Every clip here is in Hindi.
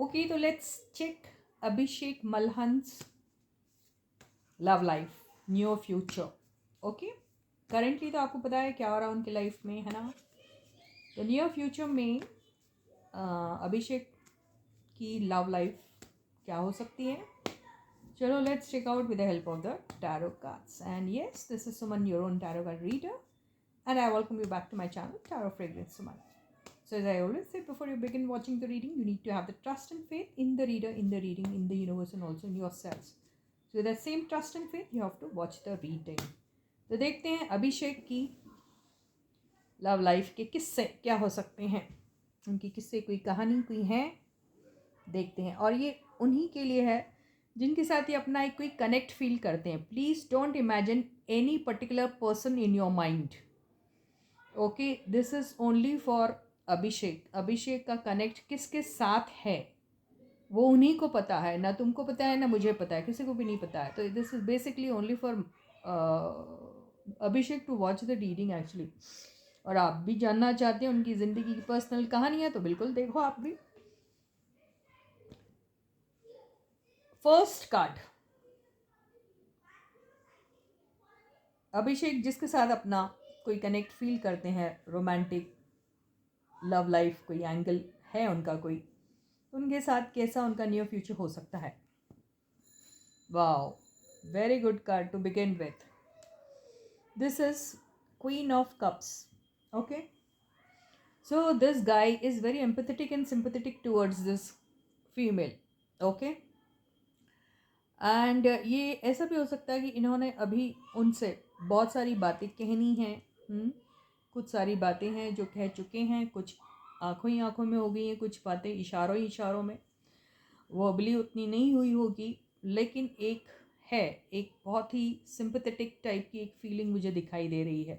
Okay, तो let's check Abhishek Malhan's love life new future. Okay, currently तो आपको पता है क्या हो रहा है उनकी लाइफ में, है ना. तो नियर फ्यूचर में अभिषेक की लव लाइफ क्या हो सकती है. चलो let's check out with the help of the tarot cards. And yes, this is Suman, your own tarot card reader, and I welcome you back to my channel, Tarot Fragrance Suman. So as I always say, before you begin watching the reading, you need to have the trust and faith in the reader, in the reading, in the universe, and also in yourselves. So with that same trust and faith, you have to watch the reading. तो देखते हैं अभिषेक की लव लाइफ के किस्से क्या हो सकते हैं. उनकी किस्से कोई कहानी कोई है, देखते हैं. और ये उन्हीं के लिए है जिनके साथ ये अपना एक कोई कनेक्ट फील करते हैं. Please don't imagine any particular person in your mind. Okay, this is only for Abhishek. Abhishek का कनेक्ट किसके साथ है वो उन्हीं को पता है, ना तुमको पता है ना मुझे पता है, किसी को भी नहीं पता है. तो this is basically only for Abhishek to watch the reading actually. और आप भी जानना चाहते हैं उनकी ज़िंदगी की पर्सनल कहानियाँ, तो बिल्कुल देखो आप भी. फर्स्ट कार्ड, अभिषेक जिसके साथ अपना कोई कनेक्ट फील करते हैं, रोमांटिक लव लाइफ कोई एंगल है उनका कोई, उनके साथ कैसा उनका नियर फ्यूचर हो सकता है. Wow, very good card to begin with. This is queen of cups. Okay, so this guy is very empathetic and sympathetic towards this female. Okay, and ये ऐसा भी हो सकता है कि इन्होंने अभी उनसे बहुत सारी बातें कहनी हैं. कुछ सारी बातें हैं जो कह चुके हैं, कुछ आंखों ही आंखों में हो गई हैं, कुछ बातें इशारों ही इशारों में. वो अबली उतनी नहीं हुई होगी, लेकिन एक है, एक बहुत ही सिंपैथेटिक टाइप की एक फीलिंग मुझे दिखाई दे रही है,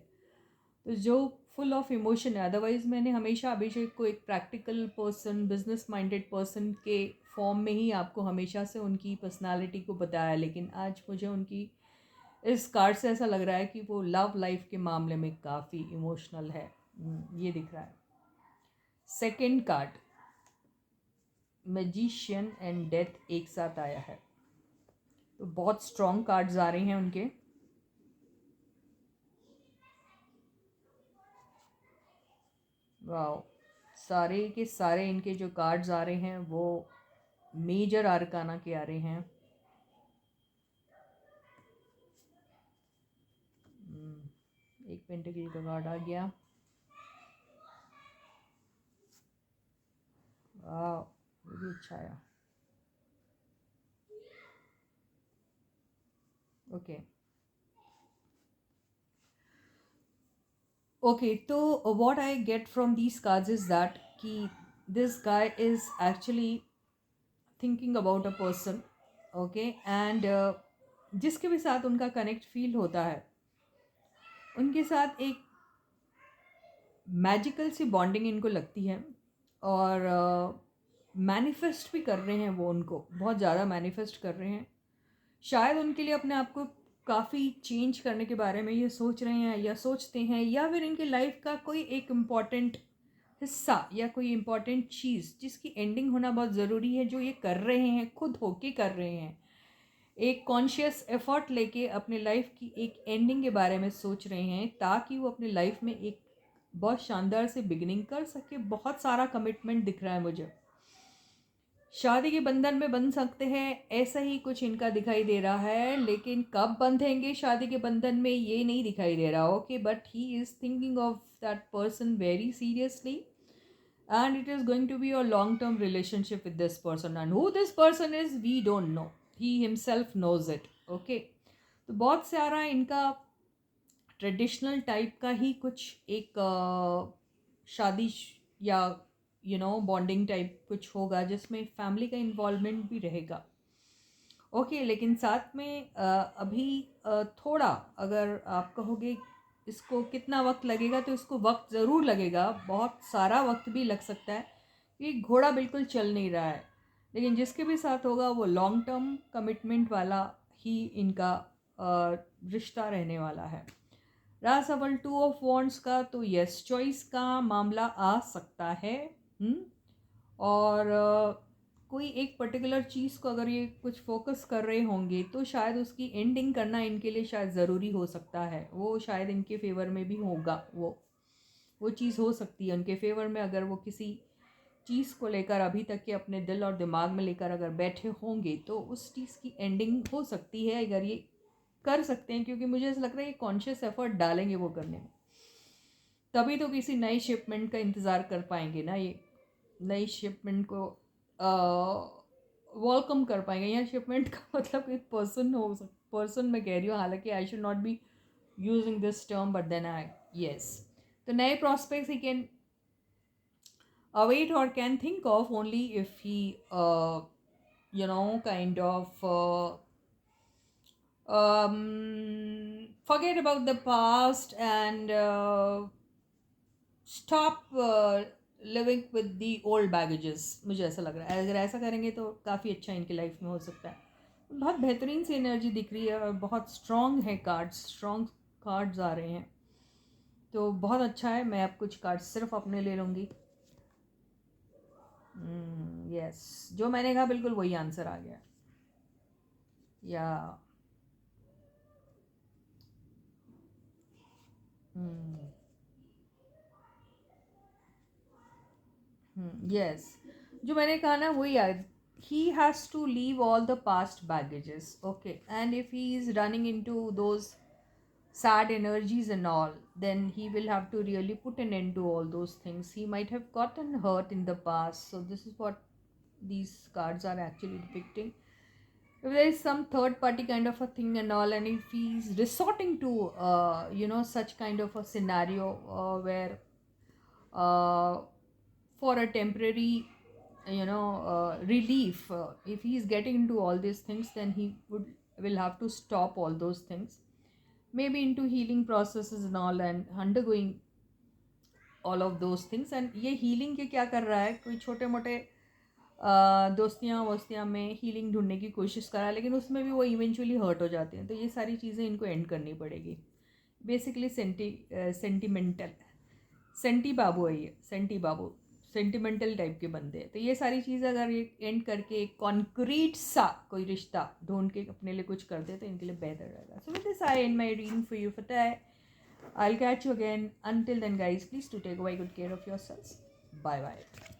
तो जो फुल ऑफ इमोशन है. अदरवाइज़ मैंने हमेशा अभिषेक को एक practical person, business minded person के फॉर्म में ही आपको हमेशा से उनकी पर्सनालिटी को बताया, लेकिन आज मुझे उनकी इस कार्ड से ऐसा लग रहा है कि वो लव लाइफ के मामले में काफ़ी इमोशनल है. ये दिख रहा है. Second card, magician and death एक साथ आया है, तो बहुत स्ट्रॉन्ग कार्ड्स आ रहे हैं उनके. वाओ, सारे के सारे इनके जो कार्ड्स आ रहे हैं वो मेजर आर्काना के आ रहे हैं. एक पेंटिकल का कार्ड आ गया. वाओ, ये भी अच्छा आया. ओके ओके, तो what I get from these cards is that कि this guy is actually thinking about a person. Okay, and जिसके भी साथ उनका कनेक्ट फील होता है, उनके साथ एक मैजिकल सी बॉन्डिंग इनको लगती है. और मैनिफेस्ट भी कर रहे हैं वो, उनको बहुत ज़्यादा मैनिफेस्ट कर रहे हैं. शायद उनके लिए अपने आप को काफ़ी चेंज करने के बारे में ये सोच रहे हैं या सोचते हैं, या फिर इनकी लाइफ का कोई एक इम्पॉर्टेंट हिस्सा या कोई इम्पॉर्टेंट चीज़ जिसकी एंडिंग होना बहुत ज़रूरी है, जो ये कर रहे हैं, खुद होके कर रहे हैं, एक कॉन्शियस एफर्ट लेके अपने लाइफ की एक एंडिंग के बारे में सोच रहे हैं, ताकि वो अपने लाइफ में एक बहुत शानदार से बिगिनिंग कर सके. बहुत सारा कमिटमेंट दिख रहा है मुझे. शादी के बंधन में बंध सकते हैं, ऐसा ही कुछ इनका दिखाई दे रहा है, लेकिन कब बंधेंगे शादी के बंधन में ये नहीं दिखाई दे रहा. Okay, but he is thinking of that person very seriously, and it is going to be a long term relationship with this person, and who this person is we don't know, he himself knows it. Okay, तो बहुत सारा इनका ट्रेडिशनल टाइप का ही कुछ एक शादी या बॉन्डिंग टाइप कुछ होगा, जिसमें फैमिली का इन्वॉल्वमेंट भी रहेगा. ओके, लेकिन साथ में अभी थोड़ा, अगर आप कहोगे इसको कितना वक्त लगेगा, तो इसको वक्त ज़रूर लगेगा, बहुत सारा वक्त भी लग सकता है, कि घोड़ा बिल्कुल चल नहीं रहा है. लेकिन जिसके भी साथ होगा वो लॉन्ग टर्म कमिटमेंट वाला ही इनका रिश्ता रहने वाला है. रहा सवाल 2 ऑफ वॉन्ड्स का, तो यस, चॉइस का मामला आ सकता है. और कोई एक पर्टिकुलर चीज़ को अगर ये कुछ फोकस कर रहे होंगे तो शायद उसकी एंडिंग करना इनके लिए शायद ज़रूरी हो सकता है, वो शायद इनके फेवर में भी होगा, वो चीज़ हो सकती है उनके फेवर में। अगर वो किसी चीज़ को लेकर अभी तक के अपने दिल और दिमाग में लेकर अगर बैठे होंगे तो उस चीज़ की एंडिंग हो सकती है अगर ये कर सकते हैं, क्योंकि मुझे ऐसा लग रहा है ये कॉन्शियस एफर्ट डालेंगे वो करने में, तभी तो किसी नई शिपमेंट का इंतज़ार कर पाएंगे ना, ये नई शिपमेंट को वेलकम कर पाएंगे। यहाँ शिपमेंट का मतलब एक पर्सन हो, पर्सन मैं कह रही हूँ, हालांकि I should not be using this term, but then I yes. तो नए प्रॉस्पेक्ट्स ही can await or can think of only if he kind of forget about the past and stop living with the old baggages। मुझे ऐसा लग रहा है अगर ऐसा करेंगे तो काफ़ी अच्छा इनकी लाइफ में हो सकता है। बहुत बेहतरीन सी एनर्जी दिख रही है और बहुत स्ट्रॉन्ग है कार्ड्स, स्ट्रॉन्ग कार्ड्स आ रहे हैं, तो बहुत अच्छा है। मैं अब कुछ कार्ड्स सिर्फ अपने ले लूँगी। यस, जो मैंने कहा बिल्कुल वही आंसर आ गया। या यस, जो मैंने कहा ना वही आ, he has to leave all the past baggages, okay, and if he is running into those sad energies and all, then he will have to really put an end to all those things. He might have gotten hurt in the past, so this is what these cards are actually depicting. If there is some third party kind of a thing and all, and if he's resorting to such kind of a scenario where uh, for a temporary relief, if he is getting into all these things, then he will have to stop all those things, maybe into healing processes and all, and undergoing all of those things। and ये healing के क्या कर रहा है, कोई छोटे मोटे दोस्तियाँ वोस्तियाँ में हीलिंग ढूंढने की कोशिश करा, लेकिन उसमें भी वो इवेंचुअली हर्ट हो जाते हैं, तो ये सारी चीज़ें इनको एंड करनी पड़ेगी। बेसिकली सेंटिमेंटल सेंटी बाबू है ये, सेंटी बाबू सेंटिमेंटल टाइप के बंदे हैं, तो ये सारी चीज़ें अगर ये एंड करके एक कॉन्क्रीट सा कोई रिश्ता ढूंढ के अपने लिए कुछ कर दे तो इनके लिए बेहतर रहेगा। So with this I and my reading for you for today. I'll catch you again. Until then, guys, please do take away good care of yourselves. Bye bye.